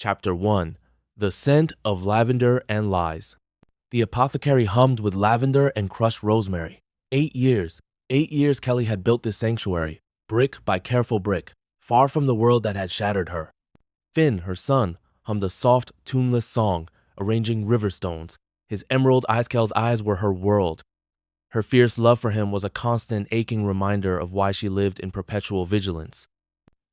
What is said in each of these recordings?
Chapter 1. The Scent of Lavender and Lies. The apothecary hummed with lavender and crushed rosemary. 8 years. 8 years Kelly had built this sanctuary, brick by careful brick, far from the world that had shattered her. Finn, her son, hummed a soft, tuneless song, arranging river stones. His emerald Kael's eyes were her world. Her fierce love for him was a constant, aching reminder of why she lived in perpetual vigilance.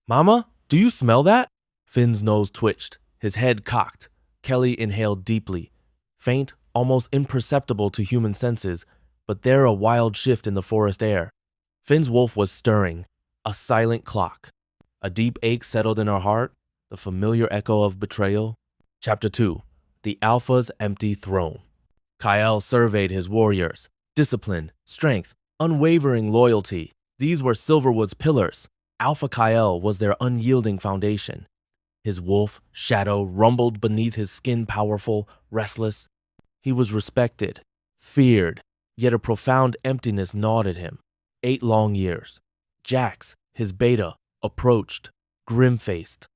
"Mama, do you smell that?" Finn's nose twitched, his head cocked. Kelly inhaled deeply, faint, almost imperceptible to human senses, but there a wild shift in the forest air. Finn's wolf was stirring, a silent clock. A deep ache settled in her heart, the familiar echo of betrayal. Chapter 2. The Alpha's Empty Throne. Kael surveyed his warriors. Discipline, strength, unwavering loyalty. These were Silverwood's pillars. Alpha Kael was their unyielding foundation. His wolf, Shadow, rumbled beneath his skin, powerful, restless. He was respected, feared, yet a profound emptiness gnawed at him. 8 long years. Jax, his beta, approached, grim-faced.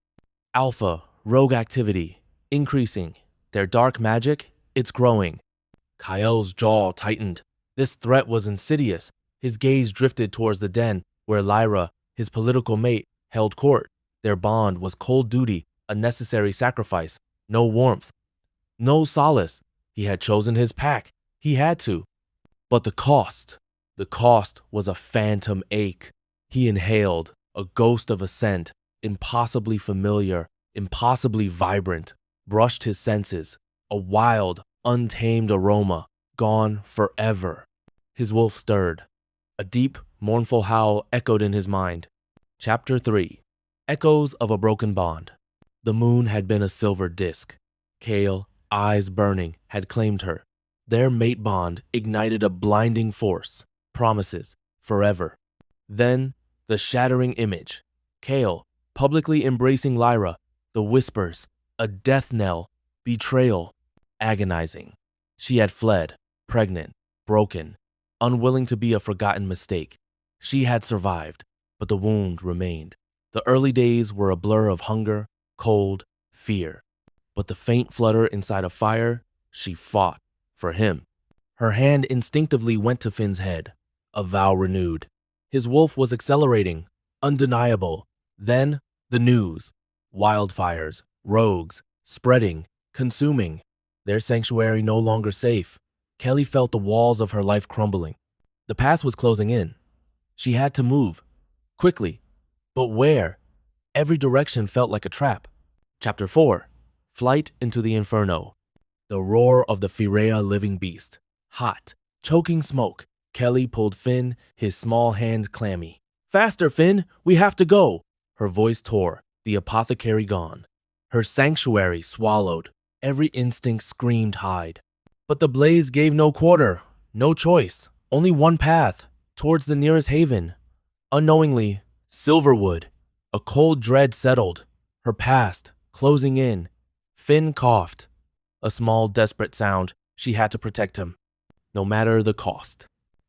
Alpha, rogue activity, increasing. Their dark magic, it's growing. Kael's jaw tightened. This threat was insidious. His gaze drifted towards the den, where Lyra, his political mate, held court. Their bond was cold duty, a necessary sacrifice. No warmth, no solace. He had chosen his pack. He had to. But the cost was a phantom ache. He inhaled, a ghost of a scent, impossibly familiar, impossibly vibrant, brushed his senses, a wild, untamed aroma, gone forever. His wolf stirred. A deep, mournful howl echoed in his mind. Chapter 3. Echoes of a Broken Bond. The moon had been a silver disk. Kael, eyes burning, had claimed her. Their mate bond ignited a blinding force. Promises, forever. Then, the shattering image. Kael, publicly embracing Lyra. The whispers, a death knell, betrayal, agonizing. She had fled, pregnant, broken, unwilling to be a forgotten mistake. She had survived, but the wound remained. The early days were a blur of hunger, cold, fear. But the faint flutter inside a fire, she fought, for him. Her hand instinctively went to Finn's head, a vow renewed. His wolf was accelerating, undeniable. Then, the news. Wildfires, rogues, spreading, consuming. Their sanctuary no longer safe. Kelly felt the walls of her life crumbling. The past was closing in. She had to move. Quickly. But where? Every direction felt like a trap. Chapter 4. Flight into the Inferno. The roar of the Firea living beast. Hot, choking smoke. Kelly pulled Finn, his small hand clammy. "Faster, Finn! We have to go!" Her voice tore, the apothecary gone. Her sanctuary swallowed. Every instinct screamed hide. But the blaze gave no quarter, no choice, only one path, towards the nearest haven. Unknowingly, Silverwood. A cold dread settled, her past, closing in. Finn coughed. A small, desperate sound. She had to protect him, no matter the cost.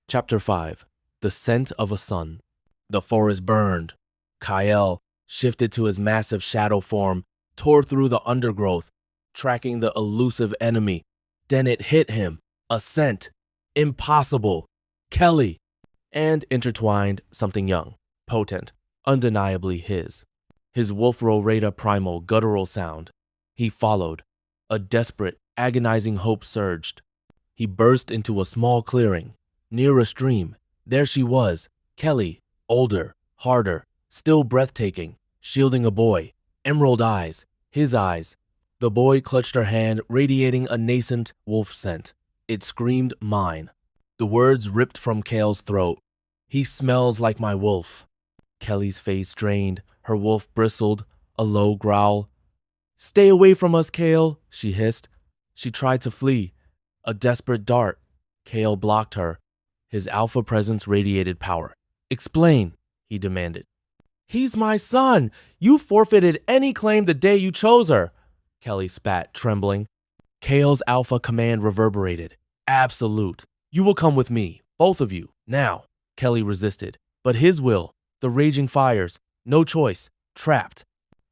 Chapter 5. The Scent of a Sun. The forest burned. Kael shifted to his massive shadow form, tore through the undergrowth, tracking the elusive enemy. Then it hit him. A scent. Impossible. Kelly. And intertwined, something young, potent, undeniably his. His Wolfro Rada primal guttural sound. He followed. A desperate, agonizing hope surged. He burst into a small clearing, near a stream. There she was, Kelly, older, harder, still breathtaking, shielding a boy. Emerald eyes, his eyes. The boy clutched her hand, radiating a nascent wolf scent. It screamed mine. The words ripped from Kael's throat. "He smells like my wolf." Kelly's face drained, her wolf bristled, a low growl. "Stay away from us, Kael," she hissed. She tried to flee. A desperate dart. Kael blocked her. His alpha presence radiated power. "Explain," he demanded. "He's my son. You forfeited any claim the day you chose her." Kelly spat, trembling. Kael's alpha command reverberated. "Absolute. You will come with me, both of you, now." Kelly resisted. But his will, the raging fires, no choice, trapped.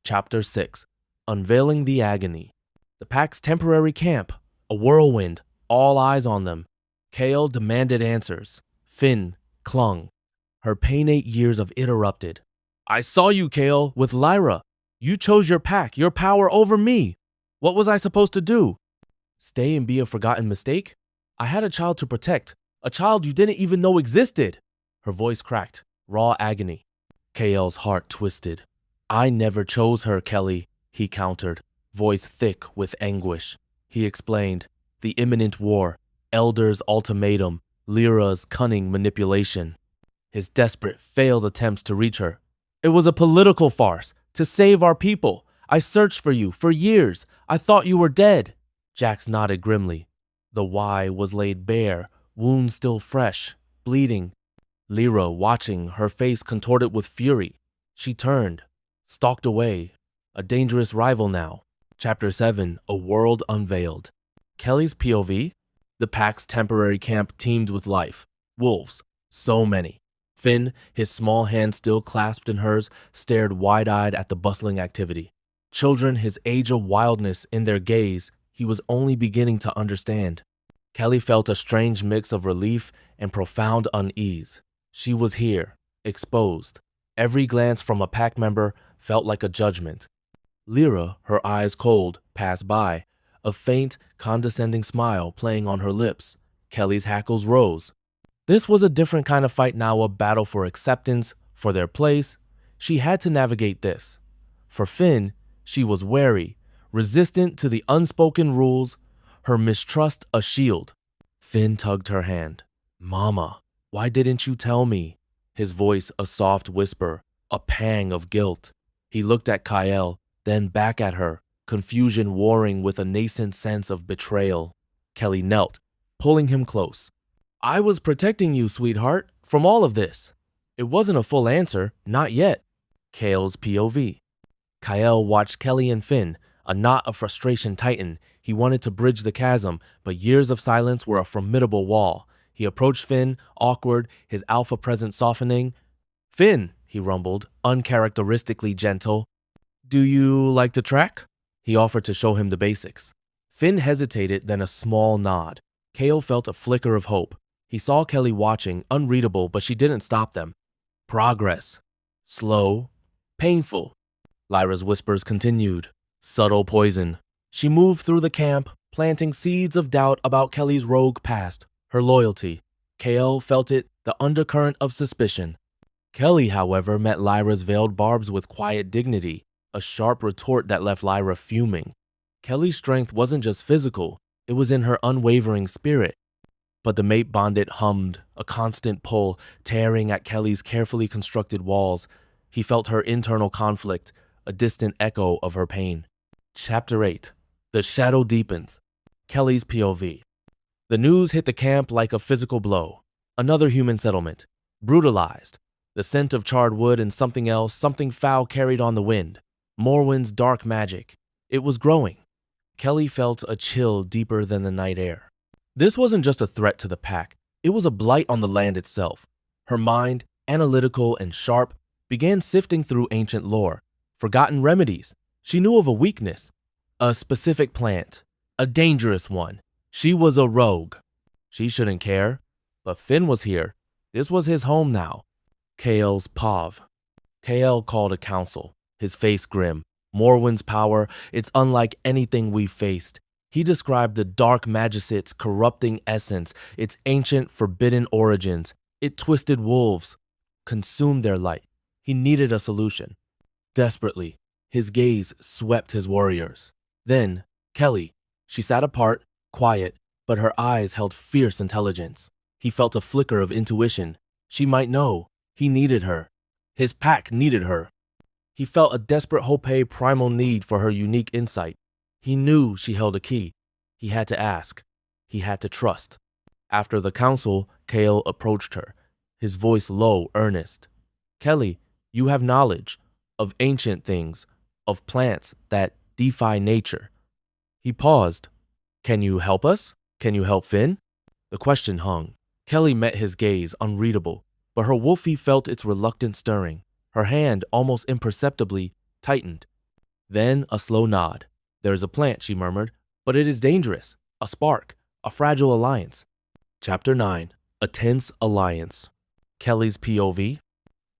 Chapter 6. Unveiling the agony. The pack's temporary camp. A whirlwind. All eyes on them. Kael demanded answers. Finn clung. Her pain 8 years of it erupted. I saw you, Kael, with Lyra. You chose your pack, your power over me. What was I supposed to do? Stay and be a forgotten mistake? I had a child to protect, a child you didn't even know existed. Her voice cracked, raw agony. Kael's heart twisted. I never chose her, Kelly, he countered, voice thick with anguish. He explained, the imminent war, Elder's ultimatum, Lyra's cunning manipulation. His desperate, failed attempts to reach her. It was a political farce, to save our people. I searched for you for years. I thought you were dead. Jax nodded grimly. The why was laid bare, wounds still fresh, bleeding. Lyra, watching, her face contorted with fury. She turned, stalked away. A dangerous rival now. Chapter 7, A World Unveiled. Kelly's POV? The pack's temporary camp teemed with life. Wolves. So many. Finn, his small hand still clasped in hers, stared wide-eyed at the bustling activity. Children his age of wildness in their gaze, he was only beginning to understand. Kelly felt a strange mix of relief and profound unease. She was here, exposed. Every glance from a pack member felt like a judgment. Lyra, her eyes cold, passed by, a faint, condescending smile playing on her lips. Kelly's hackles rose. This was a different kind of fight now, a battle for acceptance, for their place. She had to navigate this. For Finn, she was wary, resistant to the unspoken rules, her mistrust a shield. Finn tugged her hand. Mama, why didn't you tell me? His voice a soft whisper, a pang of guilt. He looked at Kael, then back at her, confusion warring with a nascent sense of betrayal. Kelly knelt, pulling him close. I was protecting you, sweetheart, from all of this. It wasn't a full answer, not yet. Kael's POV. Kael watched Kelly and Finn, a knot of frustration tighten. He wanted to bridge the chasm, but years of silence were a formidable wall. He approached Finn, awkward, his alpha presence softening. Finn, he rumbled, uncharacteristically gentle. Do you like to track? He offered to show him the basics. Finn hesitated, then a small nod. Kael felt a flicker of hope. He saw Kelly watching, unreadable, but she didn't stop them. Progress. Slow. Painful. Lyra's whispers continued. Subtle poison. She moved through the camp, planting seeds of doubt about Kelly's rogue past, her loyalty. Kael felt it, the undercurrent of suspicion. Kelly, however, met Lyra's veiled barbs with quiet dignity, a sharp retort that left Lyra fuming. Kelly's strength wasn't just physical, it was in her unwavering spirit. But the mate bonded hummed, a constant pull, tearing at Kelly's carefully constructed walls. He felt her internal conflict, a distant echo of her pain. Chapter 8. The Shadow Deepens. Kelly's POV. The news hit the camp like a physical blow. Another human settlement. Brutalized. The scent of charred wood and something else, something foul carried on the wind. Morwyn's dark magic. It was growing. Kelly felt a chill deeper than the night air. This wasn't just a threat to the pack. It was a blight on the land itself. Her mind, analytical and sharp, began sifting through ancient lore, forgotten remedies. She knew of a weakness, a specific plant, a dangerous one. She was a rogue. She shouldn't care. But Finn was here. This was his home now. Kael's POV. Kael called a council, his face grim. Morwyn's power, it's unlike anything we've faced. He described the dark magicite's corrupting essence, its ancient, forbidden origins. It twisted wolves, consumed their light. He needed a solution. Desperately, his gaze swept his warriors. Then, Kelly. She sat apart, quiet, but her eyes held fierce intelligence. He felt a flicker of intuition. She might know. He needed her. His pack needed her. He felt a desperate hope, a primal need for her unique insight. He knew she held a key. He had to ask. He had to trust. After the council, Kael approached her, his voice low, earnest. Kelly, you have knowledge of ancient things, of plants that defy nature. He paused. Can you help us? Can you help Finn? The question hung. Kelly met his gaze, unreadable, but her wolfie felt its reluctant stirring. Her hand, almost imperceptibly, tightened. Then a slow nod. There is a plant, she murmured, but it is dangerous. A spark, a fragile alliance. Chapter 9. A Tense Alliance. Kelly's POV.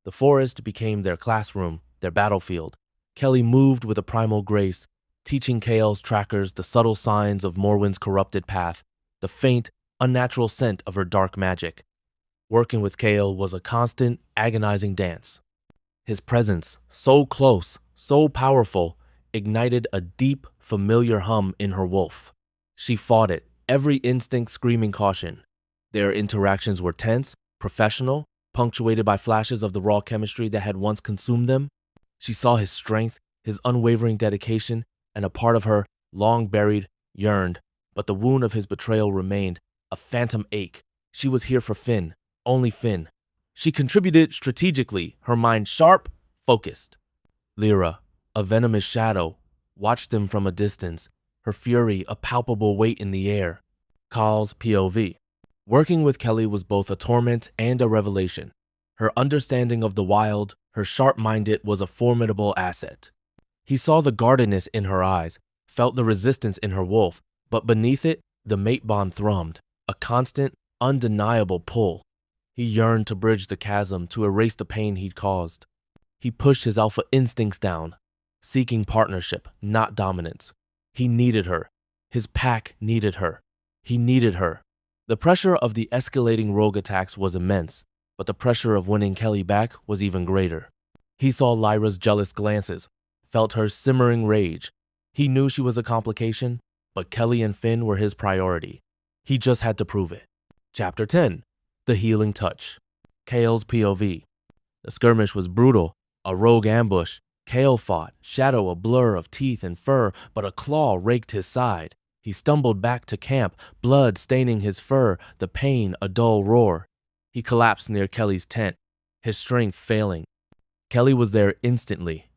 The forest became their classroom, their battlefield. Kelly moved with a primal grace, teaching Kael's trackers the subtle signs of Morwen's corrupted path, the faint, unnatural scent of her dark magic. Working with Kael was a constant, agonizing dance. His presence, so close, so powerful, ignited a deep, familiar hum in her wolf. She fought it, every instinct screaming caution. Their interactions were tense, professional, punctuated by flashes of the raw chemistry that had once consumed them. She saw his strength, his unwavering dedication, and a part of her, long buried, yearned. But the wound of his betrayal remained, a phantom ache. She was here for Finn, only Finn. She contributed strategically, her mind sharp, focused. Lyra, a venomous shadow, watched them from a distance, her fury a palpable weight in the air. Kael's POV. Working with Kelly was both a torment and a revelation. Her understanding of the wild, her sharp-minded, was a formidable asset. He saw the guardedness in her eyes, felt the resistance in her wolf, but beneath it, the mate bond thrummed, a constant, undeniable pull. He yearned to bridge the chasm, to erase the pain he'd caused. He pushed his alpha instincts down, seeking partnership, not dominance. He needed her. His pack needed her. He needed her. The pressure of the escalating rogue attacks was immense, but the pressure of winning Kelly back was even greater. He saw Lyra's jealous glances, felt her simmering rage. He knew she was a complication, but Kelly and Finn were his priority. He just had to prove it. Chapter 10. The Healing Touch. Kael's POV. The skirmish was brutal, a rogue ambush. Kael fought, shadow a blur of teeth and fur, but a claw raked his side. He stumbled back to camp, blood staining his fur, the pain a dull roar. He collapsed near Kelly's tent, his strength failing. Kelly was there instantly.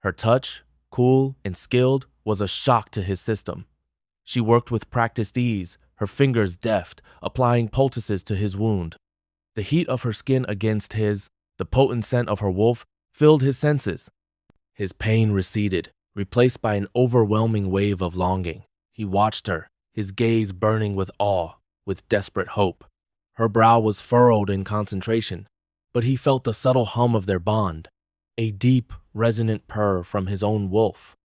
Her touch, cool and skilled, was a shock to his system. She worked with practiced ease, her fingers deft, applying poultices to his wound. The heat of her skin against his, the potent scent of her wolf, filled his senses. His pain receded, replaced by an overwhelming wave of longing. He watched her, his gaze burning with awe, with desperate hope. Her brow was furrowed in concentration, but he felt the subtle hum of their bond, a deep, resonant purr from his own wolf.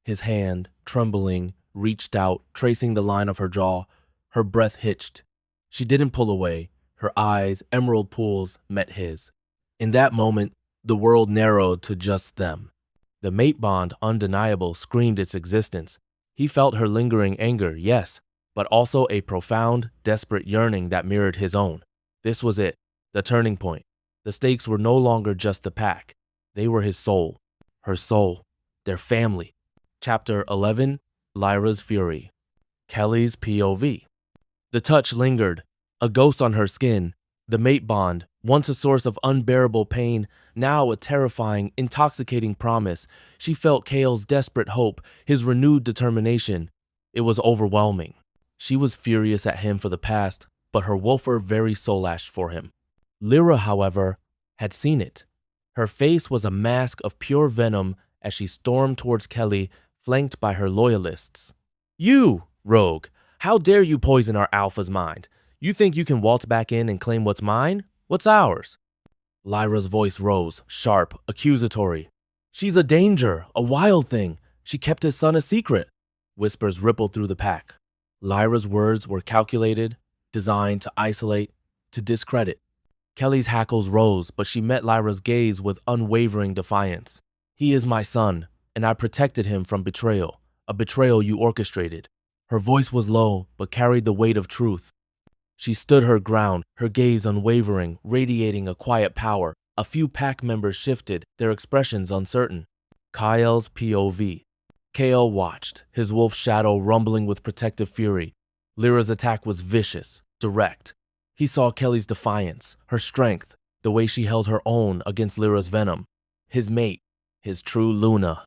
His hand, trembling, reached out, tracing the line of her jaw. Her breath hitched. She didn't pull away. Her eyes, emerald pools, met his. In that moment, the world narrowed to just them. The mate bond, undeniable, screamed its existence. He felt her lingering anger, yes, but also a profound, desperate yearning that mirrored his own. This was it, the turning point. The stakes were no longer just the pack. They were his soul, her soul, their family. Chapter 11. Lyra's Fury. Kelly's POV. The touch lingered, a ghost on her skin. The mate bond, once a source of unbearable pain, now a terrifying, intoxicating promise. She felt Kael's desperate hope, his renewed determination. It was overwhelming. She was furious at him for the past, but her wolfer very soul-lashed for him. Lyra, however, had seen it. Her face was a mask of pure venom as she stormed towards Kelly, flanked by her loyalists. "You, rogue! How dare you poison our alpha's mind? You think you can waltz back in and claim what's mine? What's ours?" Lyra's voice rose, sharp, accusatory. "She's a danger, a wild thing. She kept his son a secret." Whispers rippled through the pack. Lyra's words were calculated, designed to isolate, to discredit. Kelly's hackles rose, but she met Lyra's gaze with unwavering defiance. "He is my son, and I protected him from betrayal, a betrayal you orchestrated." Her voice was low, but carried the weight of truth. She stood her ground, her gaze unwavering, radiating a quiet power. A few pack members shifted, their expressions uncertain. Kael's POV. Kael watched, his wolf shadow rumbling with protective fury. Lyra's attack was vicious, direct. He saw Kelly's defiance, her strength, the way she held her own against Lyra's venom. His mate, his true Luna.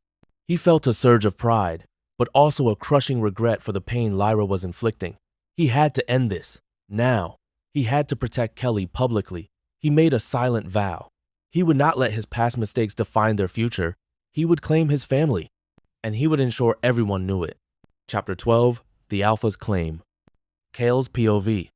He felt a surge of pride, but also a crushing regret for the pain Lyra was inflicting. He had to end this. Now, he had to protect Kelly publicly. He made a silent vow. He would not let his past mistakes define their future. He would claim his family. and he would ensure everyone knew it. Chapter 12, The Alpha's Claim. Kael's POV.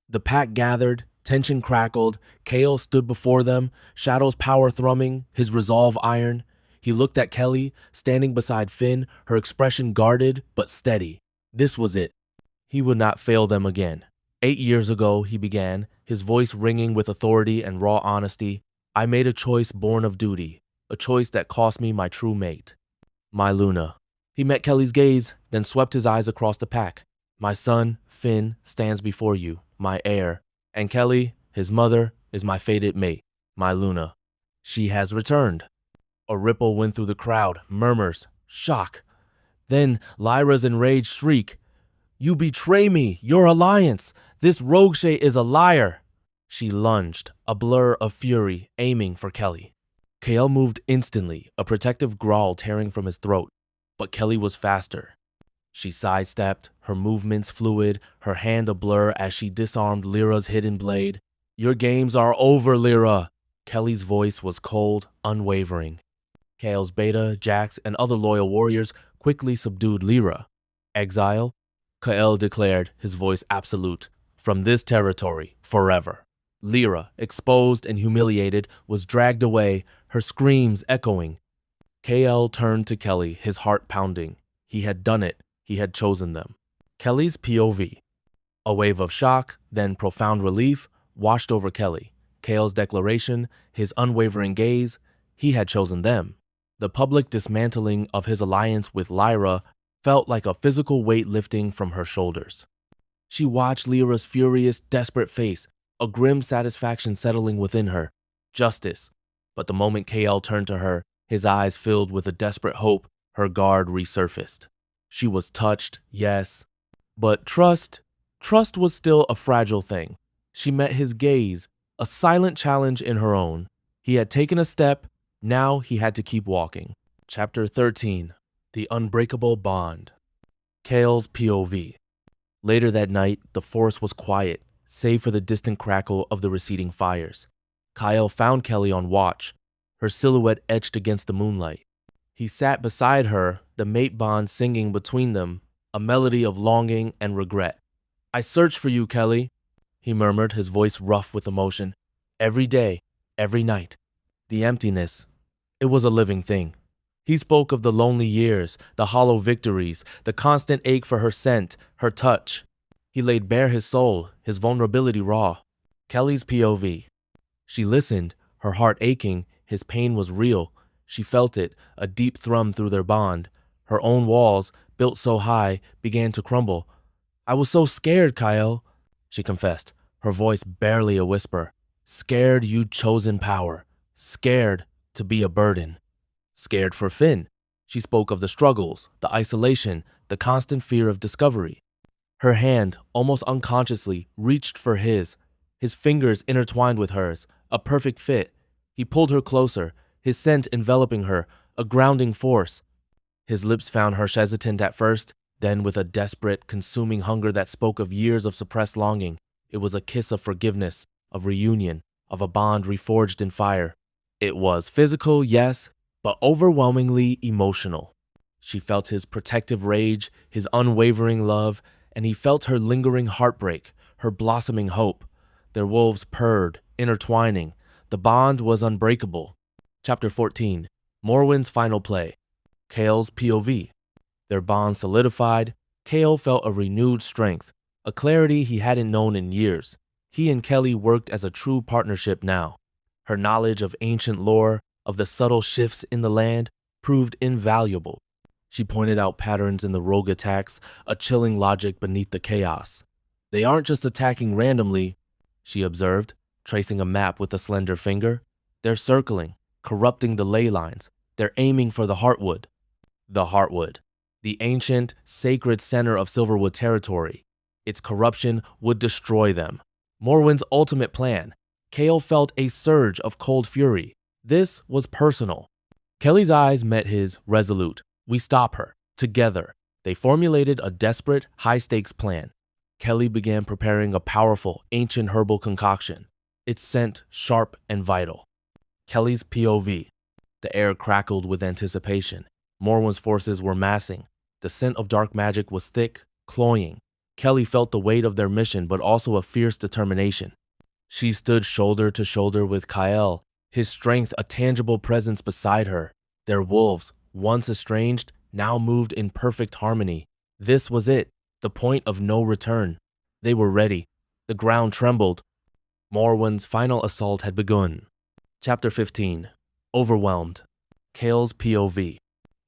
The pack gathered, tension crackled, Kael stood before them, Shadow's power thrumming, his resolve iron. He looked at Kelly, standing beside Finn, her expression guarded but steady. This was it. He would not fail them again. 8 years ago, he began, his voice ringing with authority and raw honesty. I made a choice born of duty, a choice that cost me my true mate. My Luna. He met Kelly's gaze, then swept his eyes across the pack. My son, Finn, stands before you, my heir. And Kelly, his mother, is my fated mate, my Luna. She has returned. A ripple went through the crowd, murmurs, shock. Then Lyra's enraged shriek. You betray me, your alliance. This rogueshay is a liar. She lunged, a blur of fury, aiming for Kelly. Kael moved instantly, a protective growl tearing from his throat. But Kelly was faster. She sidestepped, her movements fluid, her hand a blur as she disarmed Lyra's hidden blade. Your games are over, Lyra. Kelly's voice was cold, unwavering. Kael's Beta, Jax, and other loyal warriors quickly subdued Lyra. Exile? Kael declared, his voice absolute. From this territory, forever. Lyra, exposed and humiliated, was dragged away, her screams echoing. Kael turned to Kelly, his heart pounding. He had done it. He had chosen them. Kelly's POV. A wave of shock, then profound relief, washed over Kelly. Kael's declaration, his unwavering gaze, he had chosen them. The public dismantling of his alliance with Lyra felt like a physical weight lifting from her shoulders. She watched Lyra's furious, desperate face, a grim satisfaction settling within her. Justice. But the moment Kael turned to her, his eyes filled with a desperate hope, her guard resurfaced. She was touched, yes. But trust was still a fragile thing. She met his gaze, a silent challenge in her own. He had taken a step, now he had to keep walking. Chapter 13, The Unbreakable Bond. Kael's POV. Later that night, the forest was quiet, save for the distant crackle of the receding fires. Kael found Kelly on watch, her silhouette etched against the moonlight. He sat beside her, the mate bond singing between them, a melody of longing and regret. I searched for you, Kelly, he murmured, his voice rough with emotion. Every day, every night. The emptiness, it was a living thing. He spoke of the lonely years, the hollow victories, the constant ache for her scent, her touch. He laid bare his soul, his vulnerability raw. Kelly's POV. She listened, her heart aching, his pain was real. She felt it, a deep thrum through their bond. Her own walls, built so high, began to crumble. I was so scared, Kael, she confessed, her voice barely a whisper. Scared you'd chosen power. Scared to be a burden. Scared for Finn. She spoke of the struggles, the isolation, the constant fear of discovery. Her hand, almost unconsciously, reached for his fingers intertwined with hers, a perfect fit. He pulled her closer, his scent enveloping her, a grounding force. His lips found her hesitant at first, then with a desperate, consuming hunger that spoke of years of suppressed longing. It was a kiss of forgiveness, of reunion, of a bond reforged in fire. It was physical, yes, but overwhelmingly emotional. She felt his protective rage, his unwavering love, and he felt her lingering heartbreak, her blossoming hope. Their wolves purred, intertwining. The bond was unbreakable. Chapter 14, Morwen's Final Play. Kael's POV. Their bond solidified. Kael felt a renewed strength, a clarity he hadn't known in years. He and Kelly worked as a true partnership now. Her knowledge of ancient lore, of the subtle shifts in the land, proved invaluable. She pointed out patterns in the rogue attacks, a chilling logic beneath the chaos. They aren't just attacking randomly, she observed, tracing a map with a slender finger. They're circling, corrupting the ley lines. They're aiming for the Heartwood. The Heartwood, the ancient, sacred center of Silverwood territory. Its corruption would destroy them. Morwen's ultimate plan. Kael felt a surge of cold fury. This was personal. Kelly's eyes met his, resolute. We stop her. Together. They formulated a desperate, high-stakes plan. Kelly began preparing a powerful, ancient herbal concoction. Its scent sharp and vital. Kelly's POV. The air crackled with anticipation. Morwen's forces were massing. The scent of dark magic was thick, cloying. Kelly felt the weight of their mission, but also a fierce determination. She stood shoulder to shoulder with Kael, his strength a tangible presence beside her. Their wolves, once estranged, now moved in perfect harmony. This was it, the point of no return. They were ready. The ground trembled. Morwen's final assault had begun. Chapter 15. Overwhelmed. Kael's POV.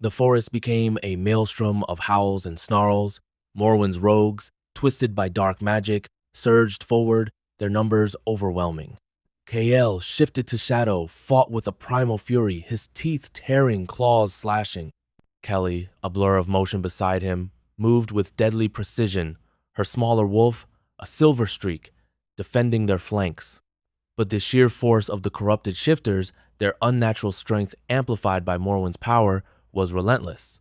The forest became a maelstrom of howls and snarls. Morwen's rogues, twisted by dark magic, surged forward, their numbers overwhelming. Kael shifted to shadow, fought with a primal fury, his teeth tearing, claws slashing. Kelly, a blur of motion beside him, moved with deadly precision, her smaller wolf, a silver streak, defending their flanks. But the sheer force of the corrupted shifters, their unnatural strength amplified by Morwen's power, was relentless.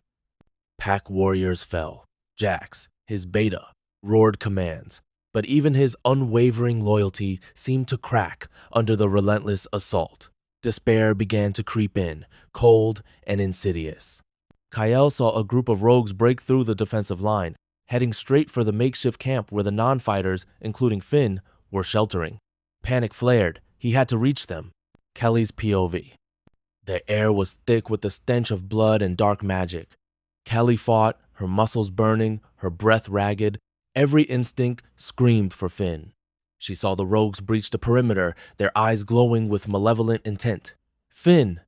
Pack warriors fell. Jax, his beta, roared commands, but even his unwavering loyalty seemed to crack under the relentless assault. Despair began to creep in, cold and insidious. Kael saw a group of rogues break through the defensive line, heading straight for the makeshift camp where the non-fighters, including Finn, were sheltering. Panic flared. He had to reach them. Kelly's POV. The air was thick with the stench of blood and dark magic. Kelly fought, her muscles burning, her breath ragged. Every instinct screamed for Finn. She saw the rogues breach the perimeter, their eyes glowing with malevolent intent. Finn!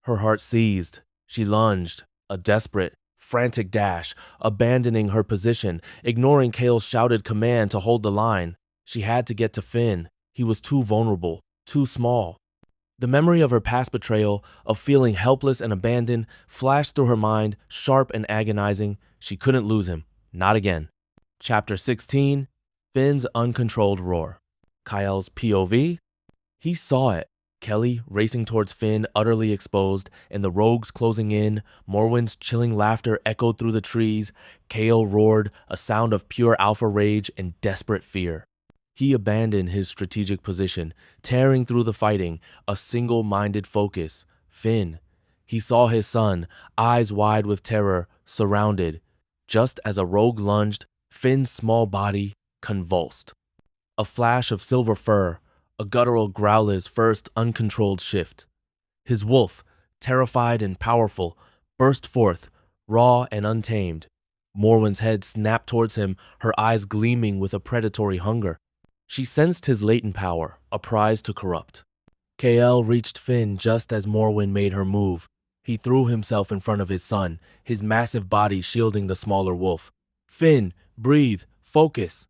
Her heart seized. She lunged, a desperate, frantic dash, abandoning her position, ignoring Kael's shouted command to hold the line. She had to get to Finn. He was too vulnerable, too small. The memory of her past betrayal, of feeling helpless and abandoned, flashed through her mind, sharp and agonizing. She couldn't lose him. Not again. Chapter 16. Finn's uncontrolled roar. Kael's POV. He saw it. Kelly racing towards Finn, utterly exposed, and the rogues closing in. Morwen's chilling laughter echoed through the trees. Kael roared, a sound of pure alpha rage and desperate fear. He abandoned his strategic position, tearing through the fighting, a single-minded focus. Finn. He saw his son, eyes wide with terror, surrounded. Just as a rogue lunged, Finn's small body convulsed. A flash of silver fur, a guttural growler's first uncontrolled shift. His wolf, terrified and powerful, burst forth, raw and untamed. Morwen's head snapped towards him, her eyes gleaming with a predatory hunger. She sensed his latent power, a prize to corrupt. Kael reached Finn just as Morwen made her move. He threw himself in front of his son, his massive body shielding the smaller wolf. "Finn, breathe, focus,"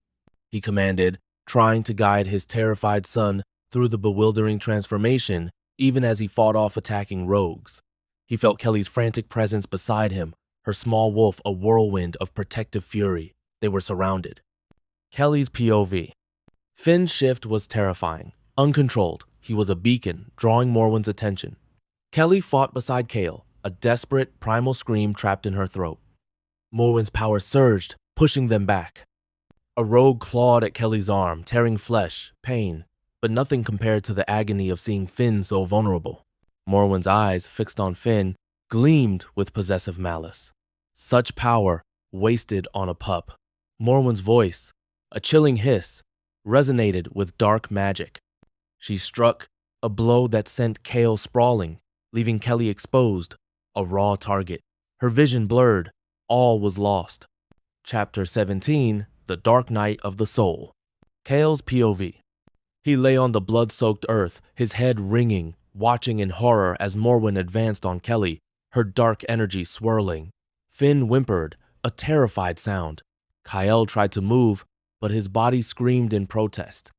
he commanded, trying to guide his terrified son through the bewildering transformation, even as he fought off attacking rogues. He felt Kelly's frantic presence beside him, her small wolf a whirlwind of protective fury. They were surrounded. Kelly's POV. Finn's shift was terrifying. Uncontrolled, he was a beacon, drawing Morwen's attention. Kelly fought beside Kael, a desperate, primal scream trapped in her throat. Morwen's power surged, pushing them back. A rogue clawed at Kelly's arm, tearing flesh, pain, but nothing compared to the agony of seeing Finn so vulnerable. Morwen's eyes, fixed on Finn, gleamed with possessive malice. Such power, wasted on a pup. Morwen's voice, a chilling hiss, resonated with dark magic. She struck, a blow that sent Kael sprawling, leaving Kelly exposed, a raw target. Her vision blurred. All was lost. Chapter 17. The Dark Night of the Soul. Kael's POV. He lay on the blood-soaked earth, his head ringing, watching in horror as Morwen advanced on Kelly, her dark energy swirling. Finn whimpered, a terrified sound. Kael tried to move, but his body screamed in protest.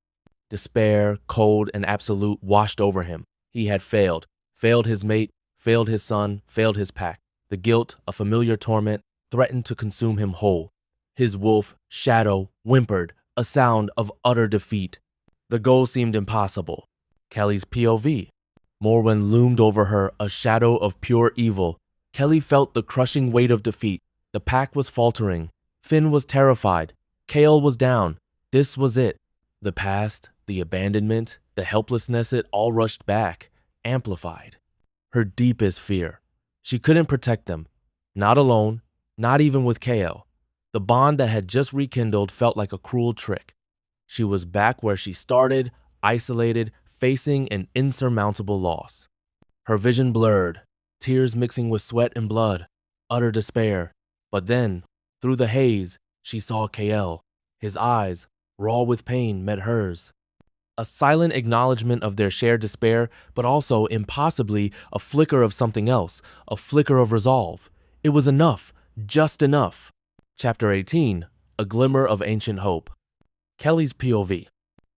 Despair, cold and absolute, washed over him. He had failed his mate, failed his son, failed his pack. The guilt, a familiar torment, threatened to consume him whole. His wolf, Shadow, whimpered, a sound of utter defeat. The goal seemed impossible. Kelly's POV. Morwen loomed over her, a shadow of pure evil. Kelly felt the crushing weight of defeat. The pack was faltering. Finn was terrified. Kael was down. This was it. The past, the abandonment, the helplessness, it all rushed back, amplified. Her deepest fear. She couldn't protect them. Not alone, not even with Kael. The bond that had just rekindled felt like a cruel trick. She was back where she started, isolated, facing an insurmountable loss. Her vision blurred, tears mixing with sweat and blood, utter despair. But then, through the haze, she saw Kael. His eyes, raw with pain, met hers. A silent acknowledgement of their shared despair, but also, impossibly, a flicker of something else, a flicker of resolve. It was enough, just enough. Chapter 18, A Glimmer of Ancient Hope. Kelly's POV.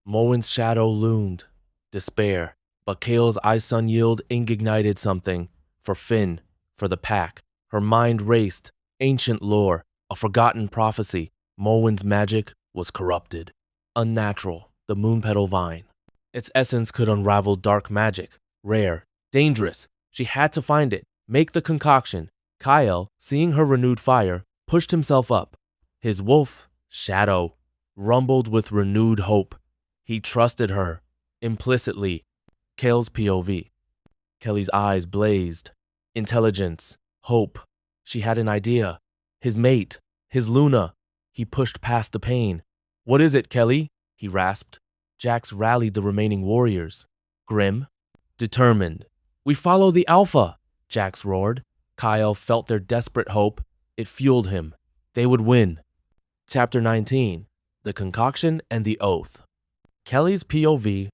Morwen's shadow loomed. Despair. But Kael's eye-sun yield ignited something. For Finn. For the pack. Her mind raced. Ancient lore. A forgotten prophecy. Morwen's magic was corrupted. Unnatural. The moonpetal vine. Its essence could unravel dark magic. Rare. Dangerous. She had to find it. Make the concoction. Kael, seeing her renewed fire, pushed himself up. His wolf, Shadow, rumbled with renewed hope. He trusted her. Implicitly. Kael's POV. Kelly's eyes blazed. Intelligence. Hope. She had an idea. His mate. His Luna. He pushed past the pain. "What is it, Kelly?" he rasped. Jax rallied the remaining warriors. Grim. Determined. "We follow the Alpha," Jax roared. Kael felt their desperate hope. It fueled him. They would win. Chapter 19. The Concoction and the Oath. Kelly's POV.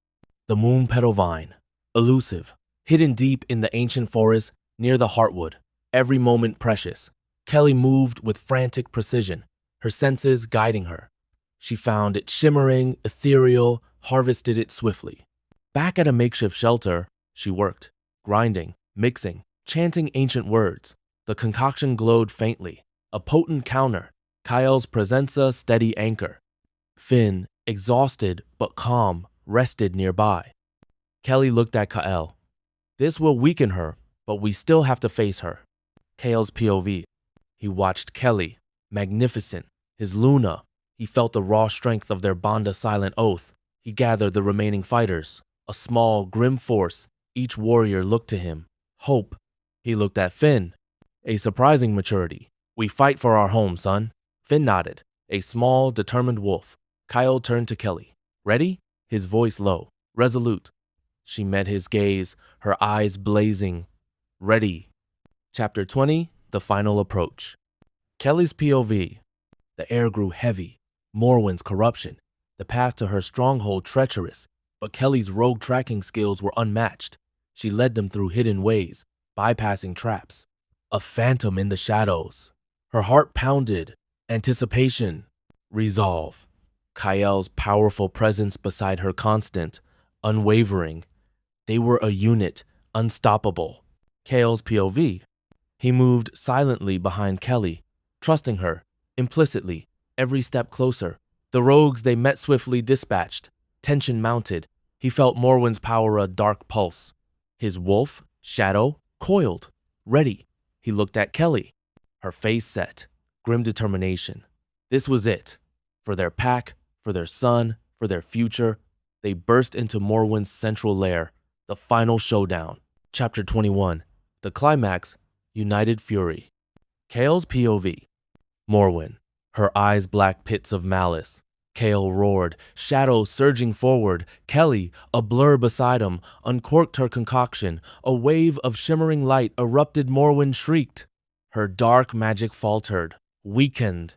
The moon petal vine. Elusive. Hidden deep in the ancient forest near the heartwood. Every moment precious. Kelly moved with frantic precision, her senses guiding her. She found it shimmering, ethereal, harvested it swiftly. Back at a makeshift shelter, she worked, grinding, mixing, chanting ancient words. The concoction glowed faintly, a potent counter. Kael's presence a steady anchor. Finn, exhausted but calm, rested nearby. Kelly looked at Kael. This will weaken her, but we still have to face her. Kael's POV. He watched Kelly, magnificent, his Luna. He felt the raw strength of their Banda silent oath. He gathered the remaining fighters. A small, grim force. Each warrior looked to him. Hope. He looked at Finn. A surprising maturity. "We fight for our home, son." Finn nodded. A small, determined wolf. Kael turned to Kelly. "Ready?" His voice low, resolute. She met his gaze, her eyes blazing. "Ready." Chapter 20. The Final Approach. Kelly's POV. The air grew heavy. Morwen's corruption. The path to her stronghold treacherous, but Kelly's rogue tracking skills were unmatched. She led them through hidden ways, bypassing traps. A phantom in the shadows. Her heart pounded. Anticipation. Resolve. Kael's powerful presence beside her constant, unwavering. They were a unit, unstoppable. Kael's POV. He moved silently behind Kelly, trusting her, implicitly, every step closer. The rogues they met swiftly dispatched. Tension mounted. He felt Morwen's power a dark pulse. His wolf, Shadow, coiled, ready. He looked at Kelly. Her face set, grim determination. This was it. For their pack, for their son, for their future. They burst into Morwen's central lair. The final showdown. Chapter 21. The climax. United Fury. Kael's POV. Morwen. Her eyes black pits of malice. Kael roared, shadow surging forward. Kelly, a blur beside him, uncorked her concoction. A wave of shimmering light erupted. Morwen shrieked. Her dark magic faltered, weakened.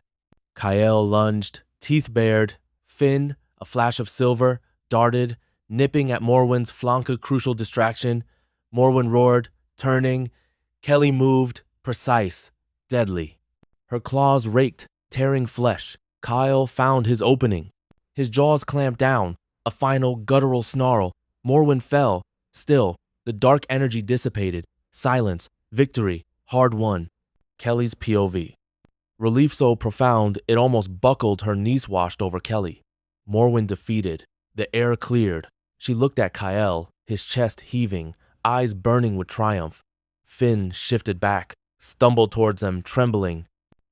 Kael lunged, teeth bared. Finn, a flash of silver, darted, nipping at Morwen's flank. A crucial distraction. Morwen roared, turning. Kelly moved, precise, deadly. Her claws raked, tearing flesh. Kael found his opening. His jaws clamped down, a final guttural snarl. Morwen fell. Still, the dark energy dissipated. Silence, victory, hard won. Kelly's POV. Relief so profound it almost buckled. Her knees washed over Kelly. Morwen defeated. The air cleared. She looked at Kael, his chest heaving, eyes burning with triumph. Finn shifted back, stumbled towards them, trembling.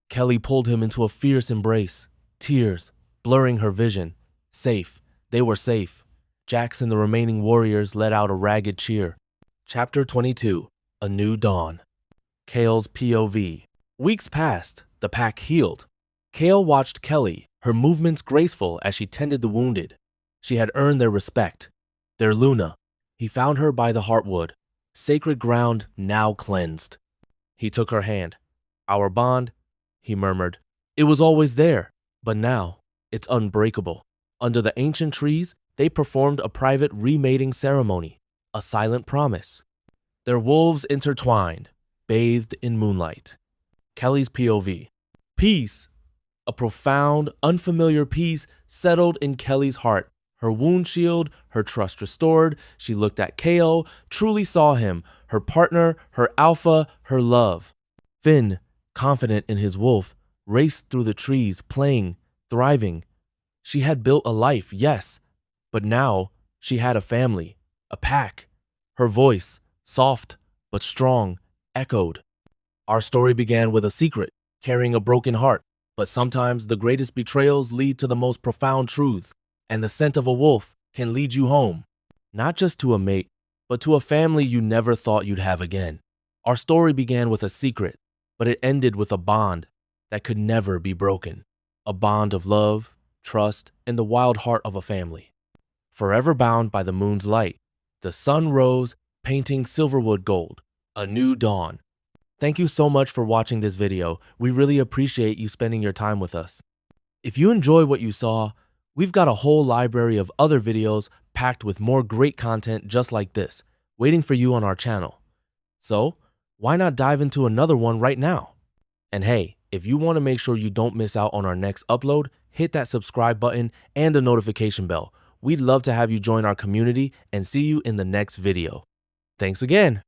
Kelly pulled him into a fierce embrace. Tears, blurring her vision. Safe. They were safe. Jax and the remaining warriors let out a ragged cheer. Chapter 22. A New Dawn. Kael's POV. Weeks passed, the pack healed. Kael watched Kelly, her movements graceful as she tended the wounded. She had earned their respect. Their Luna. He found her by the heartwood, sacred ground now cleansed. He took her hand. Our bond, he murmured. It was always there, but now it's unbreakable. Under the ancient trees, they performed a private remating ceremony, a silent promise. Their wolves intertwined, bathed in moonlight. Kelly's POV. Peace. A profound, unfamiliar peace settled in Kelly's heart. Her wound healed, her trust restored. She looked at Kael, truly saw him, her partner, her alpha, her love. Finn, confident in his wolf, raced through the trees, playing, thriving. She had built a life, yes, but now she had a family, a pack. Her voice, soft but strong, echoed. Our story began with a secret, carrying a broken heart, but sometimes the greatest betrayals lead to the most profound truths, and the scent of a wolf can lead you home, not just to a mate, but to a family you never thought you'd have again. Our story began with a secret, but it ended with a bond that could never be broken, a bond of love, trust, and the wild heart of a family. Forever bound by the moon's light, the sun rose, painting Silverwood gold, a new dawn. Thank you so much for watching this video. We really appreciate you spending your time with us. If you enjoy what you saw, we've got a whole library of other videos packed with more great content just like this, waiting for you on our channel. So, why not dive into another one right now? And hey, if you want to make sure you don't miss out on our next upload, hit that subscribe button and the notification bell. We'd love to have you join our community and see you in the next video. Thanks again.